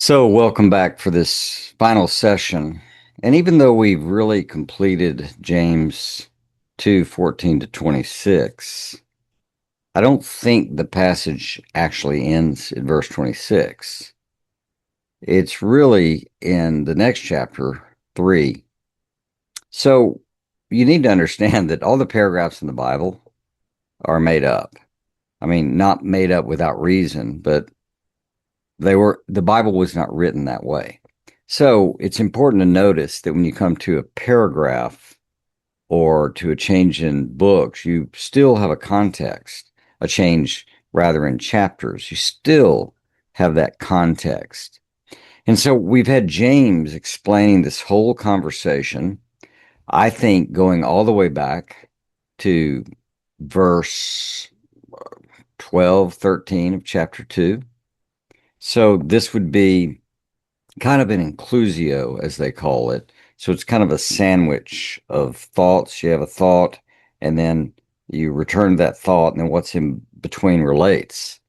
So, welcome back for this final session. And even though we've really completed James 2:14 to 26, I don't think the passage actually ends at verse 26. It's really in the next chapter, 3. So, you need to understand that all the paragraphs in the Bible are made up. I mean, not made up without reason, but the Bible was not written that way. So it's important to notice that when you come to a paragraph or to a change in books, you still have a context, a change rather in chapters. You still have that context. And so we've had James explaining this whole conversation, I think going all the way back to verse 12, 13 of chapter 2. So this would be kind of an inclusio, as they call it. So it's kind of a sandwich of thoughts. You have a thought, and then you return that thought, and then what's in between relates.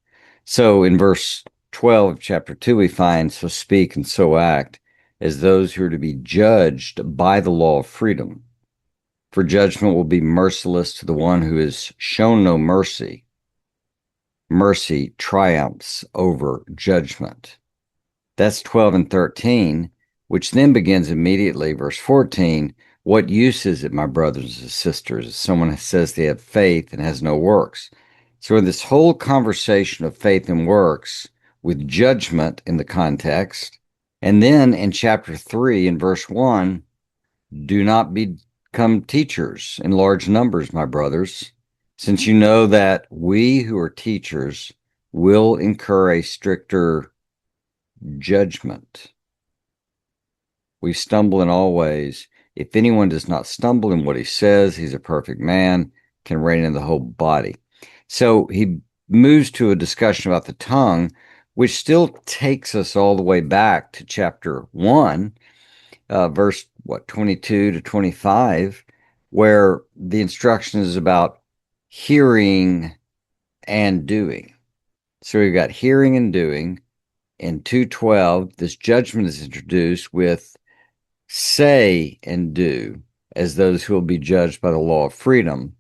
So in verse 12 of chapter 2, we find, so speak and so act as those who are to be judged by the law of freedom. For judgment will be merciless to the one who has shown no mercy. Mercy triumphs over judgment. That's 12 and 13, which then begins immediately, verse 14. What use is it, my brothers and sisters, if someone says they have faith and has no works? So in this whole conversation of faith and works, with judgment in the context, and then in chapter 3, in verse 1, do not become teachers in large numbers, my brothers, since you know that we who are teachers will incur a stricter judgment. We stumble in all ways. If anyone does not stumble in what he says, he's a perfect man, can rein in the whole body. So he moves to a discussion about the tongue, which still takes us all the way back to chapter 1, verse 22 to 25, where the instruction is about hearing and doing. So we've got hearing and doing. In 2:12, this judgment is introduced with say and do as those who will be judged by the law of freedom.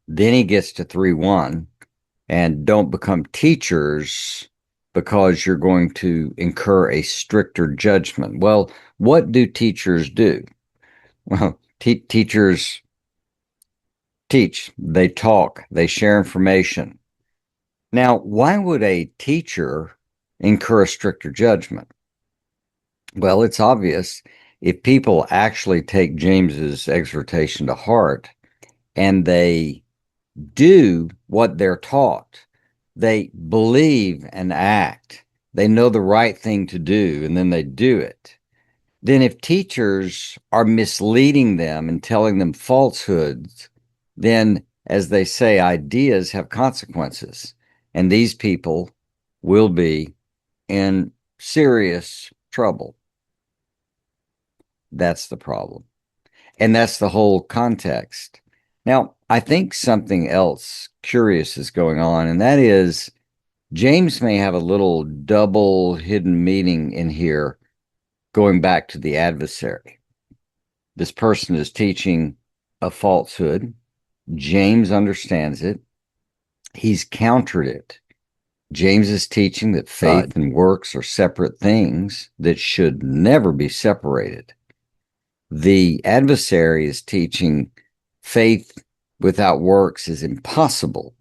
Then he gets to 3:1 and don't become teachers because you're going to incur a stricter judgment. Well, what do teachers do? Well, teachers teach, they talk, they share information. Now, why would a teacher incur a stricter judgment? Well, it's obvious. If people actually take James's exhortation to heart and they do what they're taught, they believe and act, they know the right thing to do, and then they do it. Then if teachers are misleading them and telling them falsehoods, then, as they say, ideas have consequences, and these people will be in serious trouble. That's the problem. And that's the whole context. Now, I think something else curious is going on, and that is James may have a little double hidden meaning in here, going back to the adversary. This person is teaching a falsehood. James understands it. He's countered it. James is teaching that faith and works are separate things that should never be separated. The adversary is teaching faith without works is impossible.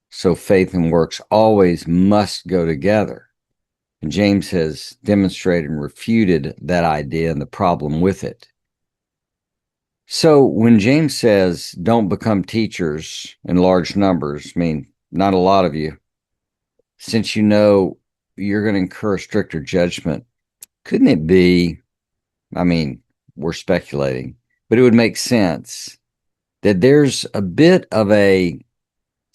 So faith and works always must go together. And James has demonstrated and refuted that idea and the problem with it. So when James says, don't become teachers in large numbers, I mean, not a lot of you, since you know you're going to incur stricter judgment, couldn't it be, I mean, we're speculating, but it would make sense that there's a bit of a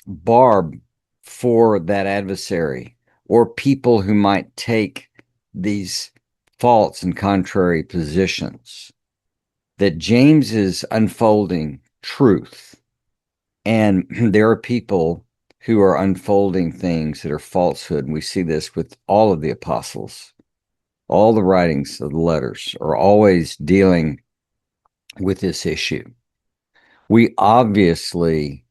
barb for that adversary or people who might take these false and contrary positions, that James is unfolding truth. And there are people who are unfolding things that are falsehood. And we see this with all of the apostles. All the writings of the letters are always dealing with this issue. We obviously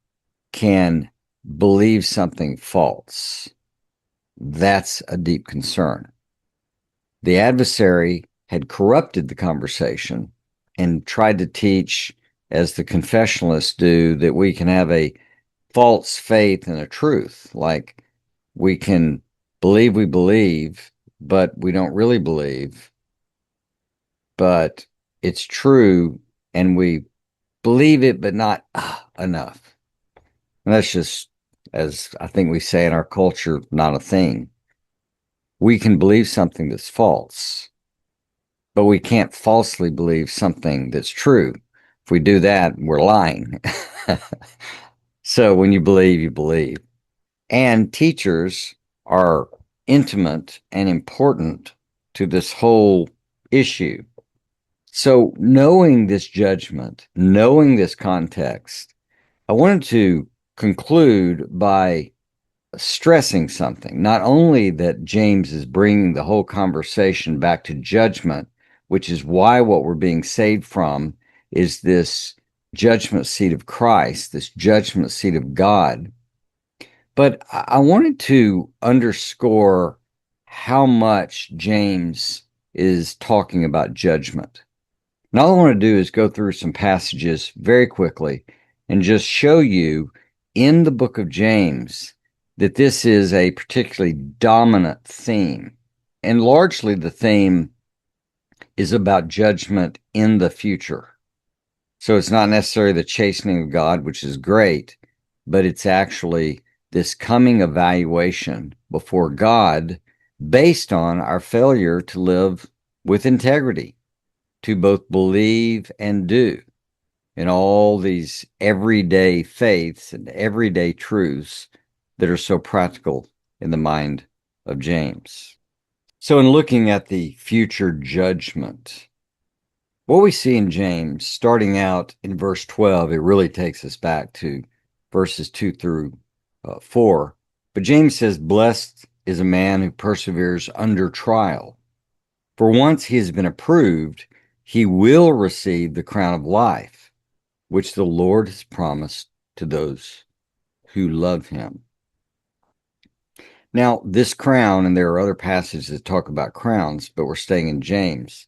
can believe something false. That's a deep concern. The adversary had corrupted the conversation and tried to teach, as the confessionalists do, that we can have a false faith and a truth. Like we can believe we believe, but we don't really believe. But it's true, and we believe it, but not enough. And that's just, as I think we say in our culture, not a thing. We can believe something that's false, but we can't falsely believe something that's true. If we do that, we're lying. So when you believe, you believe. And teachers are intimate and important to this whole issue. So knowing this judgment, knowing this context, I wanted to conclude by stressing something. Not only that James is bringing the whole conversation back to judgment, which is why what we're being saved from is this judgment seat of Christ, this judgment seat of God. But I wanted to underscore how much James is talking about judgment. And all I want to do is go through some passages very quickly and just show you in the book of James that this is a particularly dominant theme. And largely the theme is about judgment in the future. So it's not necessarily the chastening of God, which is great, but it's actually this coming evaluation before God based on our failure to live with integrity, to both believe and do in all these everyday faiths and everyday truths that are so practical in the mind of James. So in looking at the future judgment, what we see in James, starting out in verse 12, it really takes us back to verses 2 through 4. But James says, "Blessed is a man who perseveres under trial. For once he has been approved, he will receive the crown of life, which the Lord has promised to those who love him." Now, this crown, and there are other passages that talk about crowns, but we're staying in James,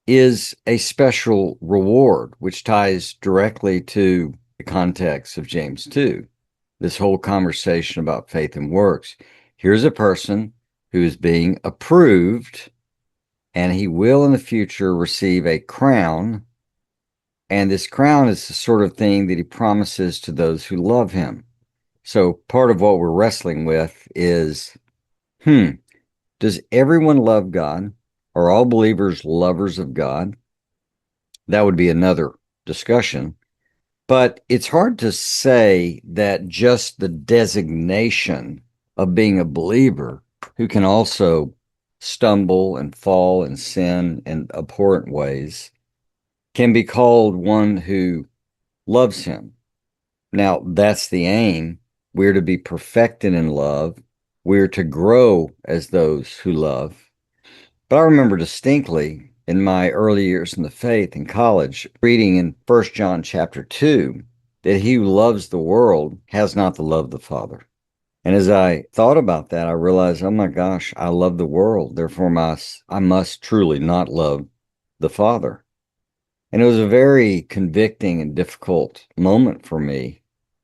is a special reward, which ties directly to the context of James 2. This whole conversation about faith and works. Here's a person who is being approved, and he will in the future receive a crown. And this crown is the sort of thing that he promises to those who love him. So part of what we're wrestling with is, does everyone love God? Are all believers lovers of God? That would be another discussion. But it's hard to say that just the designation of being a believer, who can also stumble and fall and sin in abhorrent ways, can be called one who loves him. Now, that's the aim. We're to be perfected in love. We're to grow as those who love. But I remember distinctly in my early years in the faith in college, reading in 1 John chapter 2, that he who loves the world has not the love of the Father. And as I thought about that, I realized, oh my gosh, I love the world. Therefore, I must truly not love the Father. And it was a very convicting and difficult moment for me,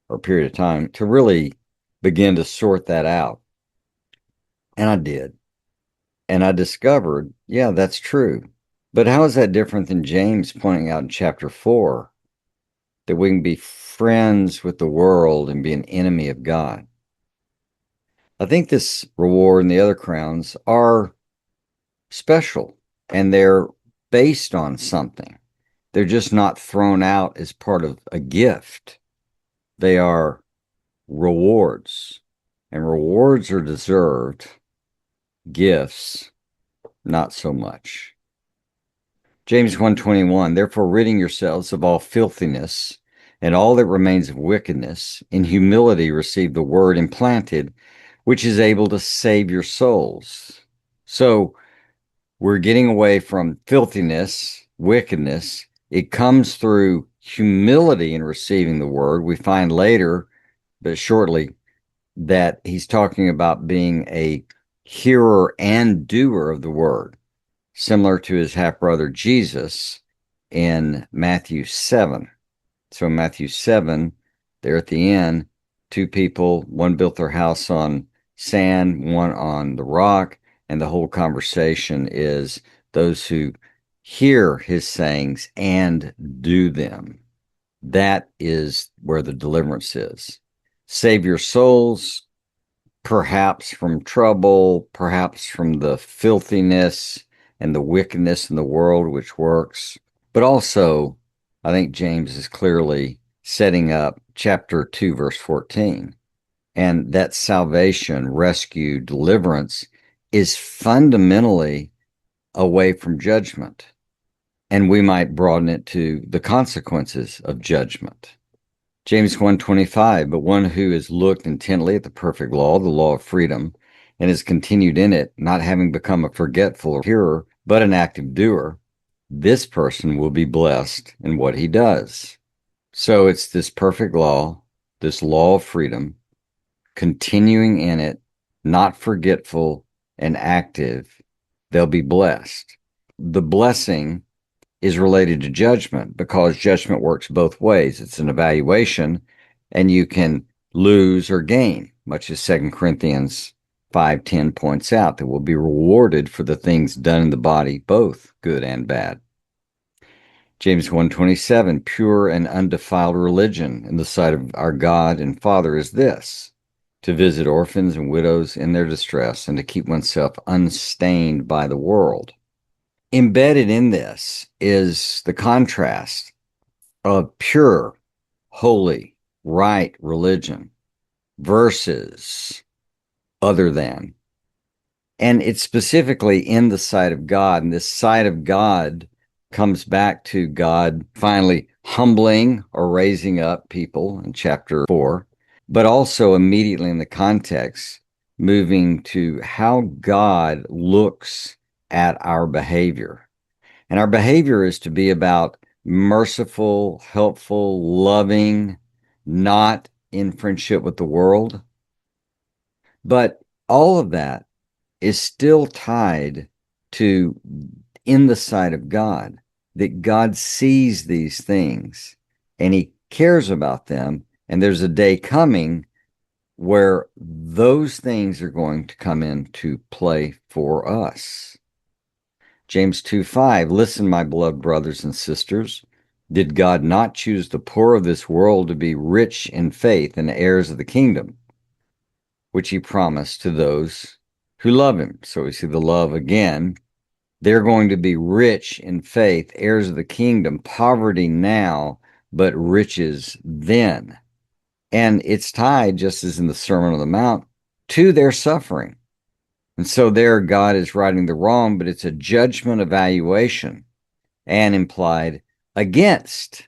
or a period of time, to really begin to sort that out. And I did. And I discovered, yeah, that's true. But how is that different than James pointing out in chapter 4 that we can be friends with the world and be an enemy of God? I think this reward and the other crowns are special, and they're based on something. They're just not thrown out as part of a gift. They are rewards, and rewards are deserved. Gifts, not so much. James 1:21, therefore ridding yourselves of all filthiness and all that remains of wickedness, in humility receive the word implanted, which is able to save your souls. So we're getting away from filthiness, wickedness. It comes through humility in receiving the word. We find later, but shortly, that he's talking about being a hearer and doer of the word, similar to his half-brother Jesus in Matthew 7. So in Matthew 7, there at the end, two people, one built their house on sand, one on the rock, and the whole conversation is those who hear his sayings and do them. That is where the deliverance is. Save your souls, perhaps from trouble, perhaps from the filthiness and the wickedness in the world which works. But also, I think James is clearly setting up chapter 2, verse 14. And that salvation, rescue, deliverance is fundamentally away from judgment. And we might broaden it to the consequences of judgment. James 1:25, but one who has looked intently at the perfect law, the law of freedom, and has continued in it, not having become a forgetful hearer, but an active doer, this person will be blessed in what he does. So it's this perfect law, this law of freedom, continuing in it, not forgetful and active, they'll be blessed. The blessing is related to judgment because judgment works both ways. It's an evaluation, and you can lose or gain, much as 2 Corinthians 5:10 points out, that we'll be rewarded for the things done in the body, both good and bad. James 1:27, pure and undefiled religion in the sight of our God and Father is this, to visit orphans and widows in their distress and to keep oneself unstained by the world. Embedded in this is the contrast of pure, holy, right religion versus other than. And it's specifically in the sight of God. And this sight of God comes back to God finally humbling or raising up people in chapter 4, but also immediately in the context, moving to how God looks at our behavior. And our behavior is to be about merciful, helpful, loving, not in friendship with the world. But all of that is still tied to in the sight of God, that God sees these things and he cares about them. And there's a day coming where those things are going to come into play for us. James 2:5, listen, my beloved brothers and sisters, did God not choose the poor of this world to be rich in faith and heirs of the kingdom, which he promised to those who love him? So we see the love again. They're going to be rich in faith, heirs of the kingdom, poverty now, but riches then. And it's tied, just as in the Sermon on the Mount, to their suffering. And so there God is righting the wrong, but it's a judgment evaluation and implied against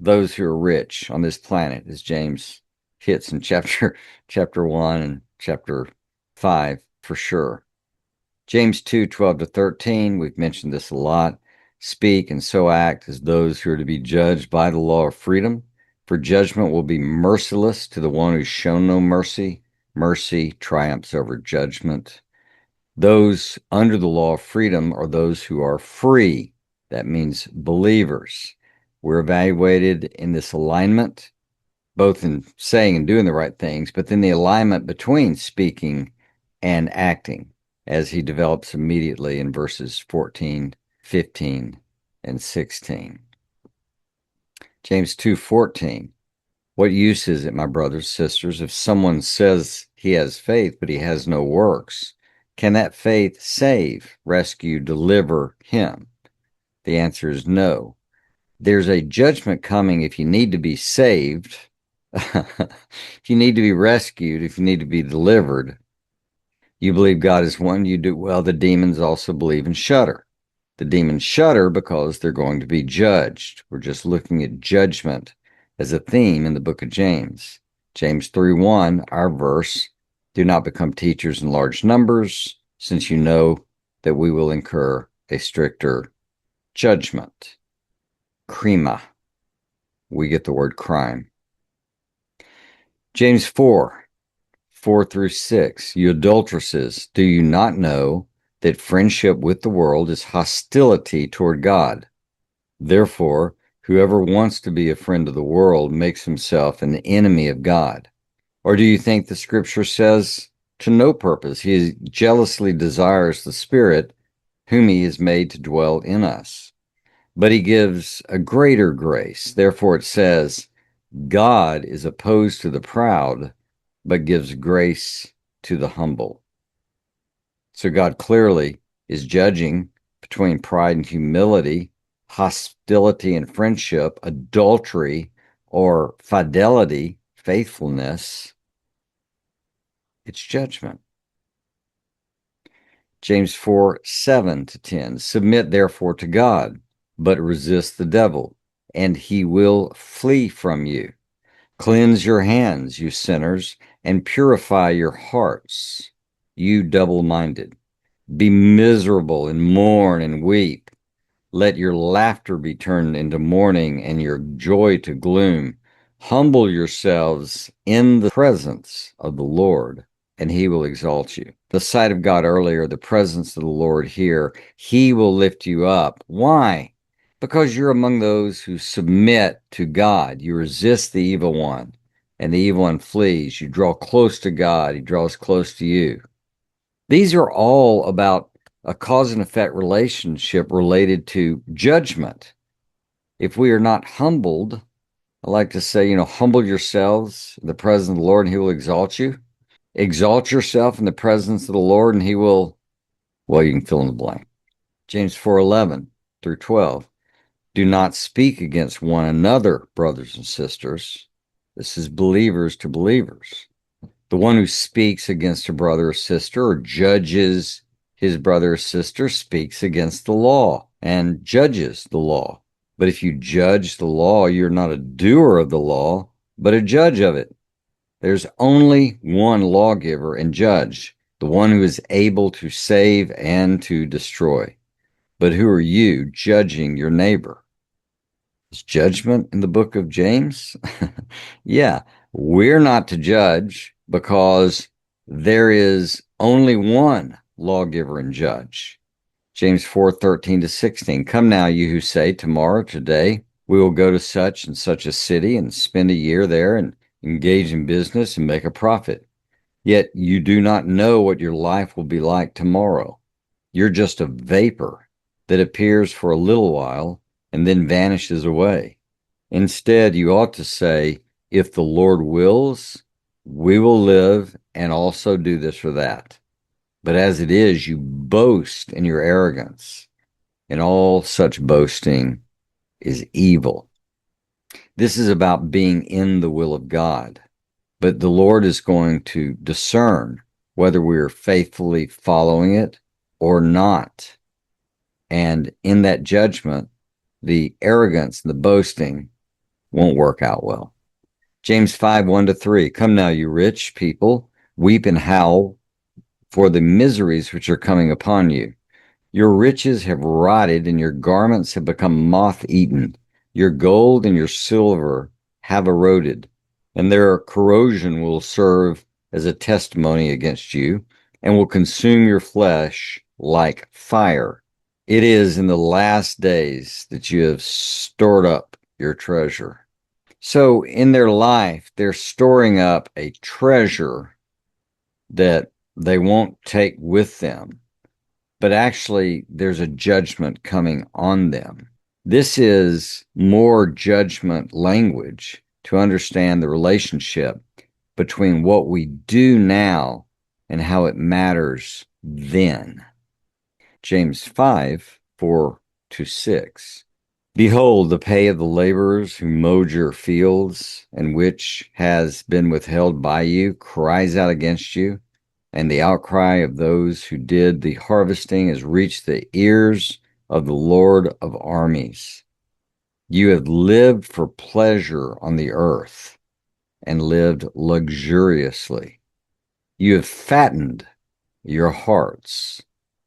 those who are rich on this planet, as James hits in chapter 1 and chapter 5 for sure. James 2:12-13, we've mentioned this a lot. Speak and so act as those who are to be judged by the law of freedom, for judgment will be merciless to the one who's shown no mercy. Mercy triumphs over judgment. Those under the law of freedom are those who are free. That means believers. We're evaluated in this alignment, both in saying and doing the right things, but then the alignment between speaking and acting, as he develops immediately in verses 14, 15, and 16. James 2:14. What use is it, my brothers, sisters, if someone says he has faith, but he has no works? Can that faith save, rescue, deliver him? The answer is no. There's a judgment coming if you need to be saved, if you need to be rescued, if you need to be delivered. You believe God is one, you do well. The demons also believe and shudder. The demons shudder because they're going to be judged. We're just looking at judgment as a theme in the book of James. James 3:1, our verse, do not become teachers in large numbers, since you know that we will incur a stricter judgment. Crima. We get the word crime. James 4:4-6, you adulteresses, do you not know that friendship with the world is hostility toward God? Therefore, whoever wants to be a friend of the world makes himself an enemy of God. Or do you think the scripture says to no purpose, he jealously desires the Spirit whom he has made to dwell in us? But he gives a greater grace. Therefore it says, God is opposed to the proud, but gives grace to the humble. So God clearly is judging between pride and humility, hostility and friendship, adultery or fidelity, faithfulness. It's judgment. James 4:7-10, submit therefore to God, but resist the devil, and he will flee from you. Cleanse your hands, you sinners, and purify your hearts, you double-minded. Be miserable and mourn and weep. Let your laughter be turned into mourning and your joy to gloom. Humble yourselves in the presence of the Lord, and he will exalt you. The sight of God earlier, the presence of the Lord here, he will lift you up. Why? Because you're among those who submit to God. You resist the evil one, and the evil one flees. You draw close to God, he draws close to you. These are all about a cause and effect relationship related to judgment. If we are not humbled, I like to say, humble yourselves in the presence of the Lord and he will exalt you. Exalt yourself in the presence of the Lord and he will, well, you can fill in the blank. James 4:11-12. Do not speak against one another, brothers and sisters. This is believers to believers. The one who speaks against a brother or sister or judges his brother or sister speaks against the law and judges the law. But if you judge the law, you're not a doer of the law, but a judge of it. There's only one lawgiver and judge, the one who is able to save and to destroy. But who are you judging your neighbor? Is judgment in the book of James? Yeah, we're not to judge because there is only one lawgiver and judge. James 4:13-16. Come now, you who say, tomorrow, today, we will go to such and such a city and spend a year there and engage in business and make a profit. Yet you do not know what your life will be like tomorrow. You're just a vapor that appears for a little while and then vanishes away. Instead, you ought to say, if the Lord wills, we will live and also do this or that. But as it is, you boast in your arrogance, and all such boasting is evil. This is about being in the will of God. But the Lord is going to discern whether we are faithfully following it or not. And in that judgment, the arrogance and the boasting won't work out well. James 5:1-3. Come now, you rich people, weep and howl for the miseries which are coming upon you. Your riches have rotted and your garments have become moth-eaten. Your gold and your silver have eroded, and their corrosion will serve as a testimony against you and will consume your flesh like fire. It is in the last days that you have stored up your treasure. So in their life, they're storing up a treasure that they won't take with them, but actually there's a judgment coming on them. This is more judgment language to understand the relationship between what we do now and how it matters then. James 5:4-6. Behold, the pay of the laborers who mowed your fields and which has been withheld by you cries out against you, and the outcry of those who did the harvesting has reached the ears of the Lord of armies. You have lived for pleasure on the earth and lived luxuriously. You have fattened your hearts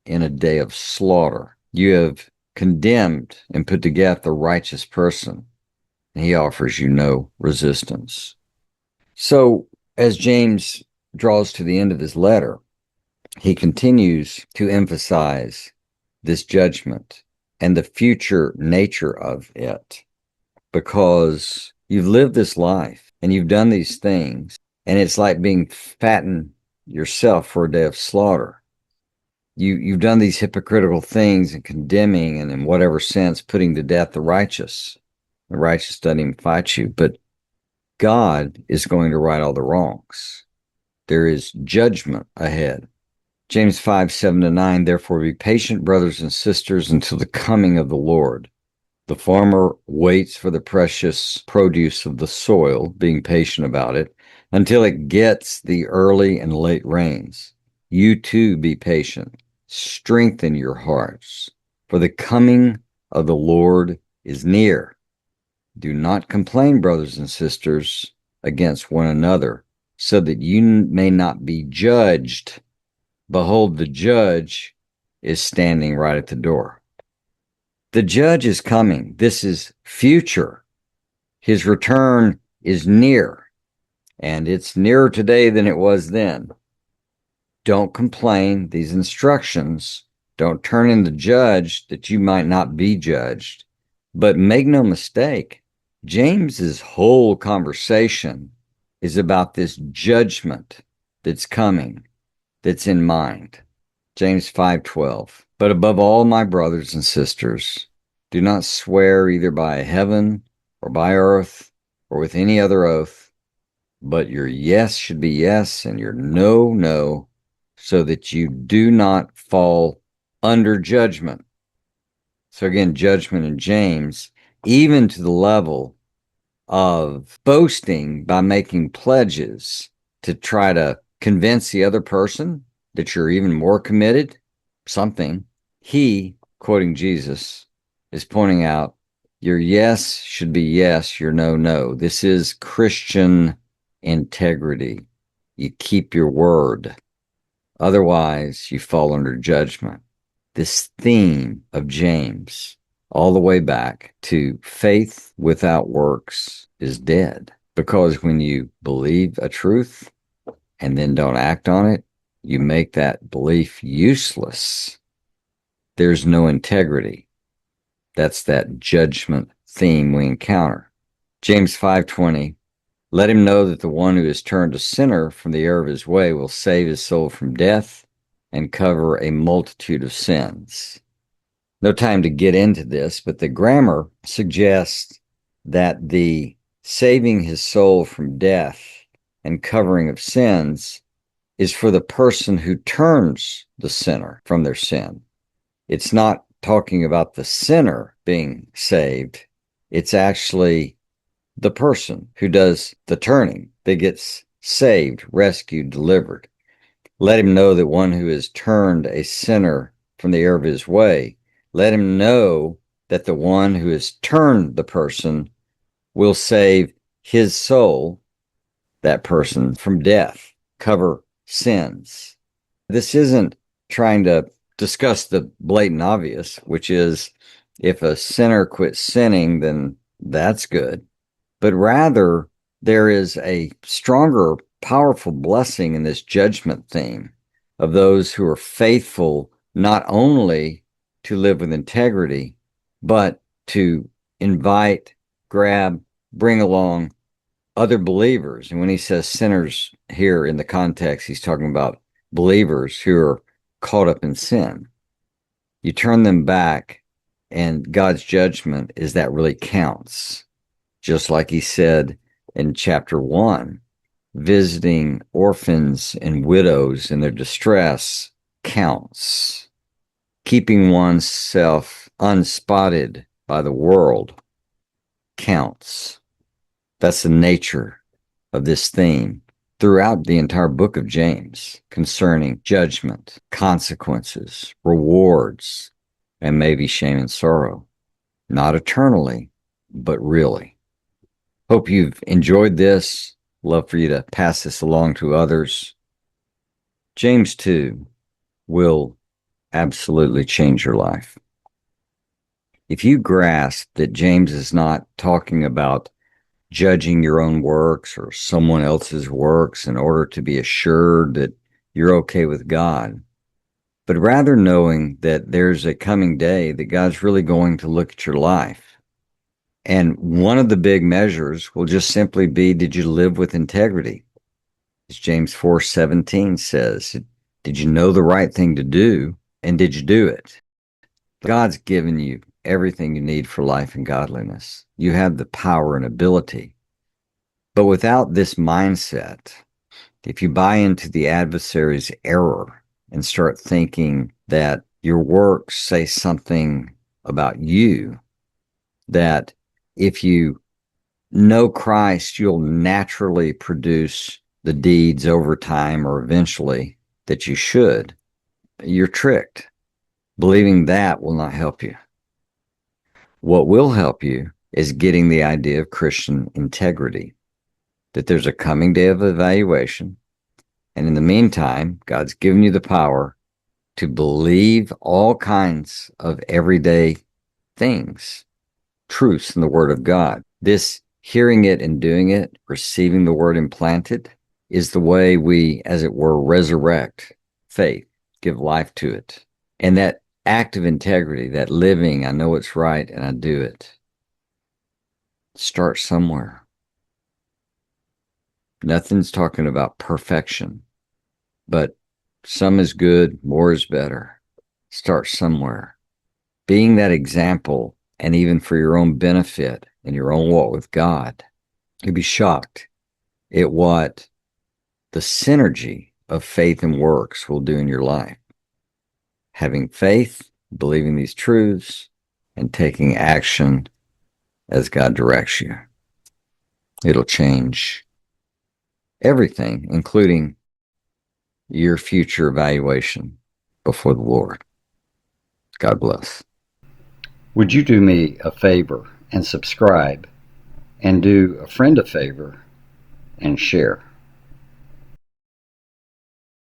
in a day of slaughter. You have condemned and put to death the righteous person, and he offers you no resistance. So, as James draws to the end of his letter, he continues to emphasize this judgment and the future nature of it, because you've lived this life and you've done these things, and it's like being fattened yourself for a day of slaughter. You've done these hypocritical things and condemning and in whatever sense putting to death the righteous. The righteous doesn't even fight you, but God is going to right all the wrongs. There is judgment ahead. James 5:7-9, therefore be patient, brothers and sisters, until the coming of the Lord. The farmer waits for the precious produce of the soil, being patient about it, until it gets the early and late rains. You too be patient. Strengthen your hearts, for the coming of the Lord is near. Do not complain, brothers and sisters, against one another, so that you may not be judged. Behold, the judge is standing right at the door. The judge is coming. This is future. His return is near, and it's nearer today than it was then. Don't complain. These instructions, don't turn in the judge that you might not be judged. But make no mistake, James's whole conversation is about this judgment that's coming, that's in mind. James 5:12. But above all, my brothers and sisters, do not swear either by heaven or by earth or with any other oath, but your yes should be yes and your no, no, so that you do not fall under judgment. So again, judgment in James, even to the level of boasting by making pledges to try to convince the other person that you're even more committed, something. He, quoting Jesus, is pointing out your yes should be yes, your no, no. This is Christian integrity. You keep your word. Otherwise, you fall under judgment. This theme of James, all the way back to faith without works is dead. Because when you believe a truth and then don't act on it, you make that belief useless. There's no integrity. That's that judgment theme we encounter. James 5:20, let him know that the one who has turned a sinner from the error of his way will save his soul from death and cover a multitude of sins. No time to get into this, but the grammar suggests that the saving his soul from death and covering of sins is for the person who turns the sinner from their sin. It's not talking about the sinner being saved. It's actually the person who does the turning that gets saved, rescued, delivered. Let him know that one who has turned a sinner from the error of his way, let him know that the one who has turned the person will save his soul, that person, from death, cover sins. This isn't trying to discuss the blatant obvious, which is if a sinner quits sinning, then that's good. But rather, there is a stronger, powerful blessing in this judgment theme of those who are faithful not only to live with integrity, but to invite, grab, bring along other believers. And when he says sinners here in the context, he's talking about believers who are caught up in sin. You turn them back, and God's judgment is that really counts. Just like he said in chapter 1, visiting orphans and widows in their distress counts. Keeping oneself unspotted by the world counts. That's the nature of this theme throughout the entire book of James concerning judgment, consequences, rewards, and maybe shame and sorrow. Not eternally, but really. Hope you've enjoyed this. Love for you to pass this along to others. James 2 will absolutely change your life. If you grasp that James is not talking about judging your own works or someone else's works in order to be assured that you're okay with God, but rather knowing that there's a coming day that God's really going to look at your life. And one of the big measures will just simply be, did you live with integrity? As James 4:17 says, did you know the right thing to do, and did you do it? God's given you everything you need for life and godliness. You have the power and ability. But without this mindset, if you buy into the adversary's error and start thinking that your works say something about you, that if you know Christ, you'll naturally produce the deeds over time or eventually that you should, you're tricked. Believing that will not help you. What will help you is getting the idea of Christian integrity, that there's a coming day of evaluation. And in the meantime, God's given you the power to believe all kinds of everyday things, truths in the Word of God. This hearing it and doing it, receiving the Word implanted, is the way we, as it were, resurrect faith, give life to it. And that act of integrity, that living, I know it's right and I do it, start somewhere. Nothing's talking about perfection, but some is good, more is better. Start somewhere. Being that example, and even for your own benefit in your own walk with God, you'd be shocked at what the synergy of faith and works will do in your life. Having faith, believing these truths, and taking action as God directs you. It'll change everything, including your future evaluation before the Lord. God bless. Would you do me a favor and subscribe, and do a friend a favor and share?